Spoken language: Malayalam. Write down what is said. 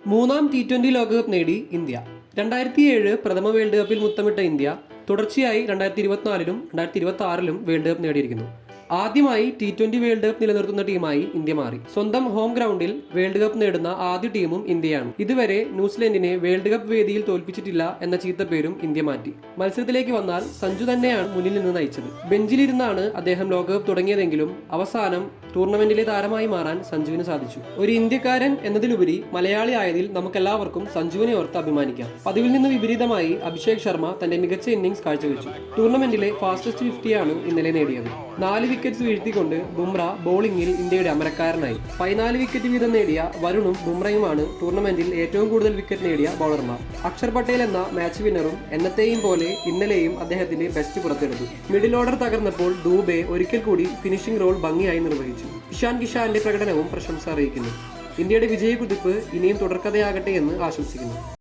മൂന്നാം T20 ലോകകപ്പ് നേടി ഇന്ത്യ. 2007 പ്രഥമ വേൾഡ് കപ്പിൽ മുത്തമിട്ട ഇന്ത്യ തുടർച്ചയായി 2024-ലും 2026-ലും വേൾഡ് കപ്പ് നേടിയിരിക്കുന്നു. ആദ്യമായി T20 വേൾഡ് കപ്പ് നിലനിർത്തുന്ന ടീമായി ഇന്ത്യ മാറി. സ്വന്തം ഹോം ഗ്രൗണ്ടിൽ വേൾഡ് കപ്പ് നേടുന്ന ആദ്യ ടീമും ഇന്ത്യയാണ്. ഇതുവരെ ന്യൂസിലൻഡിനെ വേൾഡ് കപ്പ് വേദിയിൽ തോൽപ്പിച്ചിട്ടില്ല എന്ന ചീത്തപ്പേരും ഇന്ത്യ മാറ്റി. മത്സരത്തിലേക്ക് വന്നാൽ സഞ്ജു തന്നെയാണ് മുന്നിൽ നിന്ന് നയിച്ചത്. ബെഞ്ചിലിരുന്നാണ് അദ്ദേഹം ലോകകപ്പ് തുടങ്ങിയതെങ്കിലും അവസാനം ടൂർണമെന്റിലെ താരമായി മാറാൻ സഞ്ജുവിന് സാധിച്ചു. ഒരു ഇന്ത്യക്കാരൻ എന്നതിലുപരി മലയാളി ആയതിൽ നമുക്കെല്ലാവർക്കും സഞ്ജുവിനെ ഓർത്ത് അഭിമാനിക്കാം. പതിവിൽ നിന്ന് വിപരീതമായി അഭിഷേക് ശർമ്മ തന്റെ മികച്ച ഇന്നിംഗ്സ് കാഴ്ചവെച്ചു. ടൂർണമെന്റിലെ ഫാസ്റ്റസ്റ്റ് 50 ഇന്നലെ നേടിയത്. 4 വിക്കറ്റ്സ് വീഴ്ത്തിക്കൊണ്ട് ബുംറ ബോളിംഗിൽ ഇന്ത്യയുടെ അമരക്കാരനായി. 14 വിക്കറ്റ് വീതം നേടിയ വരുണും ബുംറയുമാണ് ടൂർണമെന്റിൽ ഏറ്റവും കൂടുതൽ വിക്കറ്റ് നേടിയ ബൗളർമാർ. അക്ഷർ പട്ടേൽ എന്ന മാച്ച് വിന്നറും എന്നത്തെയും പോലെ ഇന്നലെയും അദ്ദേഹത്തിന്റെ ബെസ്റ്റ് പുറത്തെടുത്തു. മിഡിൽ ഓർഡർ തകർന്നപ്പോൾ ദൂബെ ഒരിക്കൽ കൂടി ഫിനിഷിംഗ് റോൾ ഭംഗിയായി നിർവഹിച്ചു. ഇഷാൻ കിഷാന്റെ പ്രകടനവും പ്രശംസ അറിയിക്കുന്നു. ഇന്ത്യയുടെ വിജയക്കുതിപ്പ് ഇനിയും തുടർക്കഥയാകട്ടെ എന്ന് ആശംസിക്കുന്നു.